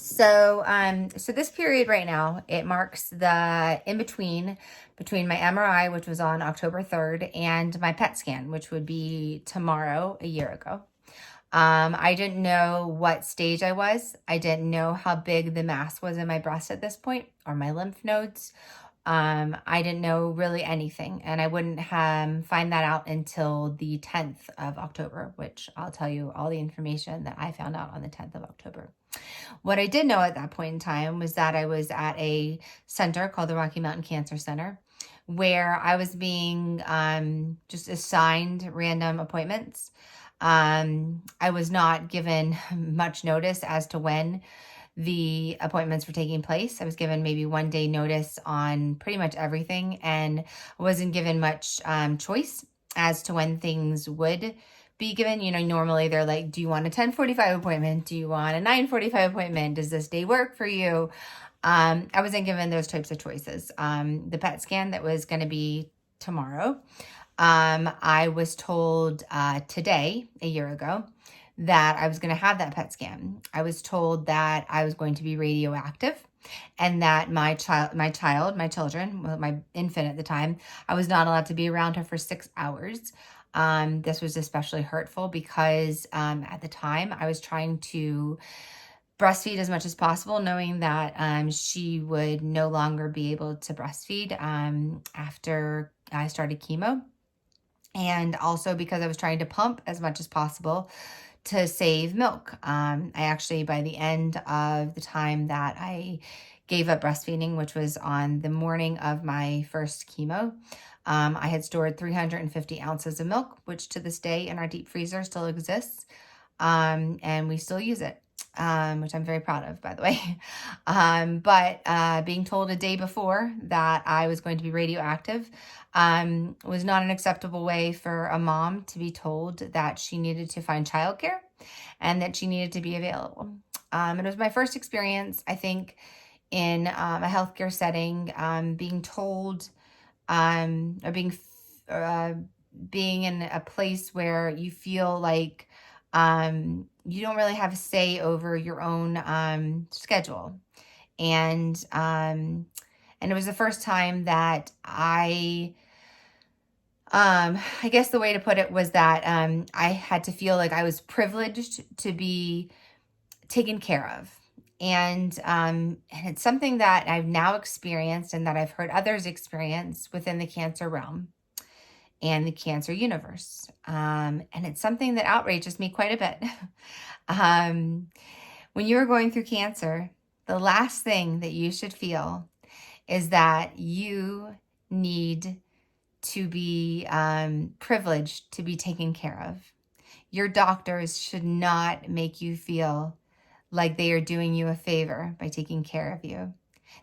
So this period right now, it marks the in between my MRI, which was on October 3rd, and my PET scan, which would be tomorrow, a year ago. I didn't know what stage I was. I didn't know how big the mass was in my breast at this point, or my lymph nodes. I didn't know really anything, and I wouldn't find that out until the 10th of October, which I'll tell you all the information that I found out on the 10th of October. What I did know at that point in time was that I was at a center called the Rocky Mountain Cancer Center, where I was being just assigned random appointments. I was not given much notice as to when the appointments were taking place. I was given maybe 1 day notice on pretty much everything, and wasn't given much choice as to when things would be given. Normally they're like, do you want a 10:45 appointment? Do you want a 9:45 appointment? Does this day work for you? I wasn't given those types of choices. The PET scan that was going to be tomorrow, I was told today, a year ago, that I was going to have that PET scan. I was told that I was going to be radioactive, and that my children, well, my infant at the time, I was not allowed to be around her for 6 hours. This was especially hurtful because at the time I was trying to breastfeed as much as possible, knowing that she would no longer be able to breastfeed after I started chemo. And also because I was trying to pump as much as possible to save milk. I actually, by the end of the time that I gave up breastfeeding, which was on the morning of my first chemo, I had stored 350 ounces of milk, which to this day in our deep freezer still exists. And we still use it, which I'm very proud of, by the way. But being told a day before that I was going to be radioactive was not an acceptable way for a mom to be told that she needed to find childcare and that she needed to be available. It was my first experience, I think, in a healthcare setting, being told or being in a place where you feel like you don't really have a say over your own schedule. And it was the first time that I guess the way to put it was that I had to feel like I was privileged to be taken care of. And it's something that I've now experienced and that I've heard others experience within the cancer realm and the cancer universe. And it's something that outrages me quite a bit. When you're going through cancer, the last thing that you should feel is that you need to be privileged to be taken care of. Your doctors should not make you feel like they are doing you a favor by taking care of you.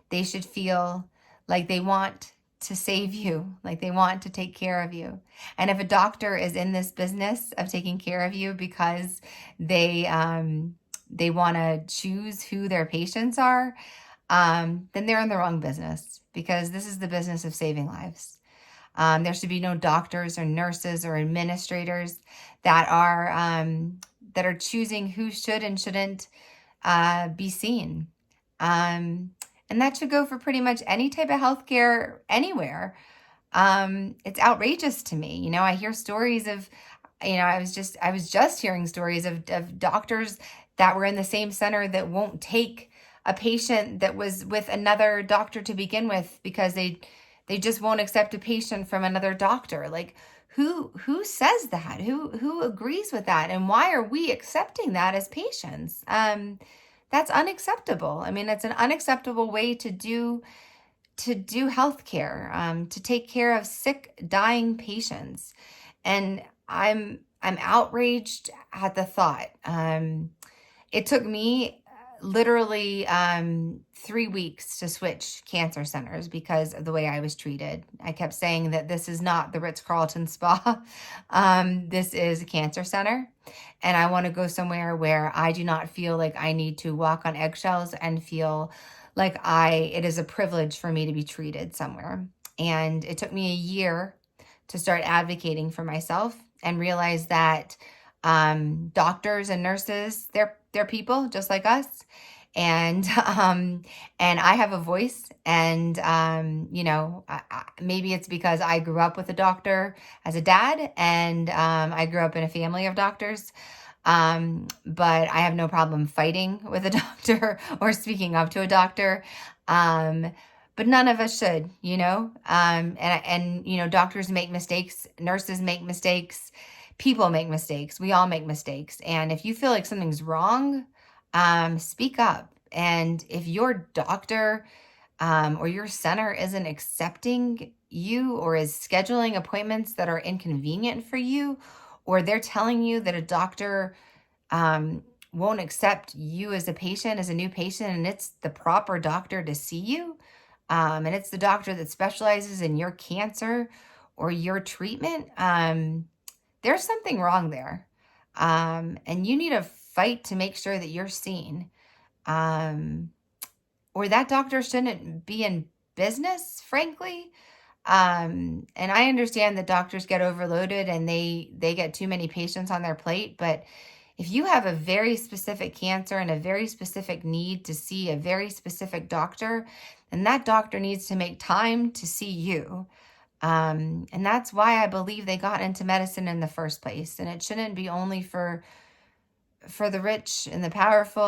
They should feel like they want to save you, like they want to take care of you. And if a doctor is in this business of taking care of you because they want to choose who their patients are, then they're in the wrong business, because this is the business of saving lives. There should be no doctors or nurses or administrators that are choosing who should and shouldn't be seen. And that should go for pretty much any type of healthcare anywhere. It's outrageous to me. I hear stories of, I was just hearing stories of doctors that were in the same center that won't take a patient that was with another doctor to begin with because they just won't accept a patient from another doctor. Like, who says that? Who agrees with that? And why are we accepting that as patients? That's unacceptable. I mean, it's an unacceptable way to do healthcare, to take care of sick, dying patients. And I'm outraged at the thought. It took me literally 3 weeks to switch cancer centers because of the way I was treated. I kept saying that this is not the Ritz-Carlton spa. This is a cancer center, and I want to go somewhere where I do not feel like I need to walk on eggshells and feel like it is a privilege for me to be treated somewhere. And it took me a year to start advocating for myself and realize that doctors and nurses, they're people just like us. and and I have a voice, and maybe it's because I grew up with a doctor as a dad, and I grew up in a family of doctors. But I have no problem fighting with a doctor or speaking up to a doctor. But none of us should, doctors make mistakes, nurses make mistakes, people make mistakes. We all make mistakes. And if you feel like something's wrong, speak up. And if your doctor or your center isn't accepting you or is scheduling appointments that are inconvenient for you, or they're telling you that a doctor won't accept you as a patient, as a new patient, and it's the proper doctor to see you, and it's the doctor that specializes in your cancer or your treatment, there's something wrong there. And you need to fight to make sure that you're seen. Or that doctor shouldn't be in business, frankly. And I understand that doctors get overloaded and they get too many patients on their plate, but if you have a very specific cancer and a very specific need to see a very specific doctor, then that doctor needs to make time to see you. And that's why I believe they got into medicine in the first place. And it shouldn't be only for the rich and the powerful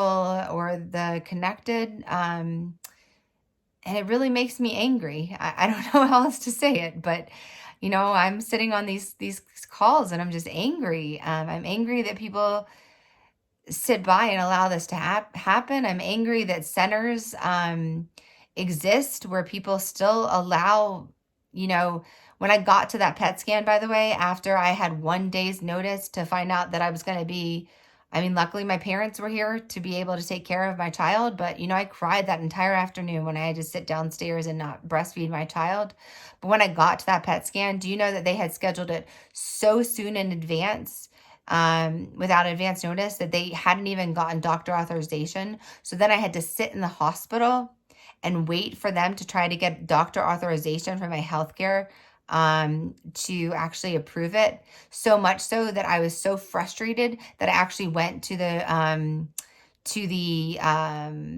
or the connected. And it really makes me angry. I don't know how else to say it, but I'm sitting on these calls and I'm just angry. I'm angry that people sit by and allow this to happen. I'm angry that centers exist where people still allow, when I got to that PET scan, by the way, after I had 1 day's notice to find out that I was going to be, luckily my parents were here to be able to take care of my child, but I cried that entire afternoon when I had to sit downstairs and not breastfeed my child. But when I got to that PET scan, do you know that they had scheduled it so soon in advance, without advance notice, that they hadn't even gotten doctor authorization? So then I had to sit in the hospital and wait for them to try to get doctor authorization from my healthcare to actually approve it. So much so that I was so frustrated that I actually went to the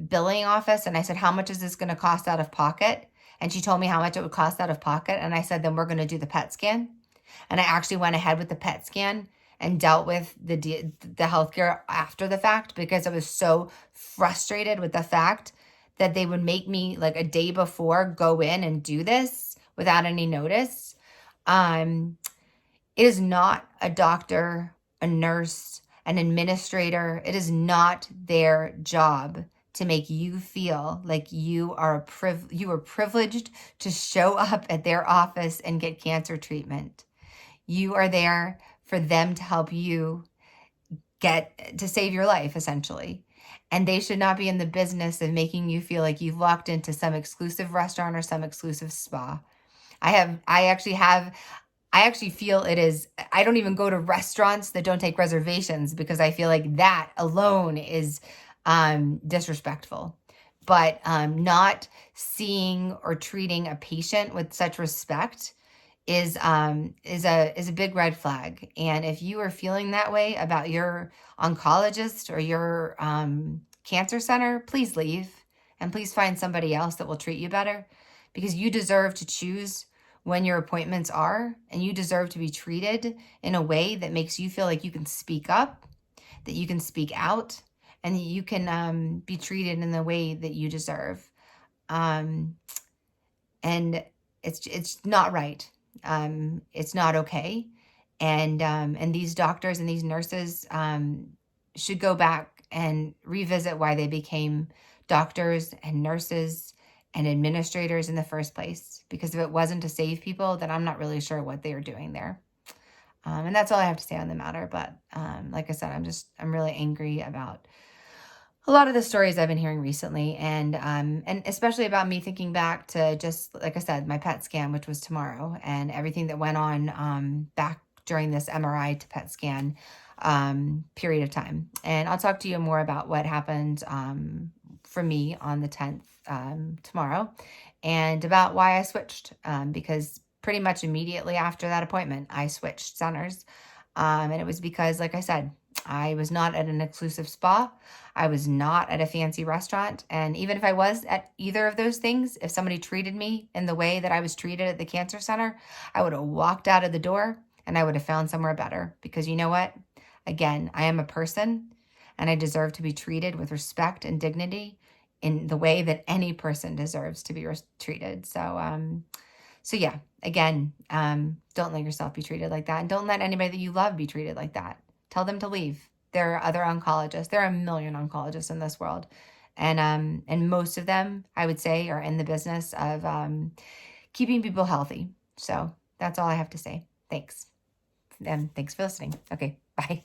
billing office and I said, how much is this going to cost out of pocket? And she told me how much it would cost out of pocket. And I said, then we're going to do the PET scan. And I actually went ahead with the PET scan and dealt with the healthcare after the fact, because I was so frustrated with the fact that they would make me like a day before go in and do this without any notice. It is not a doctor, a nurse, an administrator. It is not their job to make you feel like you are privileged to show up at their office and get cancer treatment. You are there for them to help you to save your life, essentially. And they should not be in the business of making you feel like you've walked into some exclusive restaurant or some exclusive spa. I actually feel it is, I don't even go to restaurants that don't take reservations because I feel like that alone is disrespectful. But not seeing or treating a patient with such respect is a big red flag. And if you are feeling that way about your oncologist or your cancer center, please leave and please find somebody else that will treat you better, because you deserve to choose when your appointments are, and you deserve to be treated in a way that makes you feel like you can speak up, that you can speak out, and that you can be treated in the way that you deserve. And it's not right. It's not okay. And these doctors and these nurses should go back and revisit why they became doctors and nurses and administrators in the first place. Because if it wasn't to save people, then I'm not really sure what they were doing there. And that's all I have to say on the matter. But like I said, I'm really angry about a lot of the stories I've been hearing recently, and especially about me thinking back to, just like I said, my PET scan, which was tomorrow, and everything that went on back during this MRI to PET scan period of time. And I'll talk to you more about what happened for me on the 10th tomorrow, and about why I switched, because pretty much immediately after that appointment, I switched centers. And it was because, like I said, I was not at an exclusive spa. I was not at a fancy restaurant. And even if I was at either of those things, if somebody treated me in the way that I was treated at the cancer center, I would have walked out of the door and I would have found somewhere better. Because you know what? Again, I am a person and I deserve to be treated with respect and dignity in the way that any person deserves to be treated. So yeah, again, don't let yourself be treated like that. And don't let anybody that you love be treated like that. Tell them to leave. There are other oncologists. There are a million oncologists in this world. And most of them, I would say, are in the business of keeping people healthy. So that's all I have to say. Thanks. And thanks for listening. Okay, bye.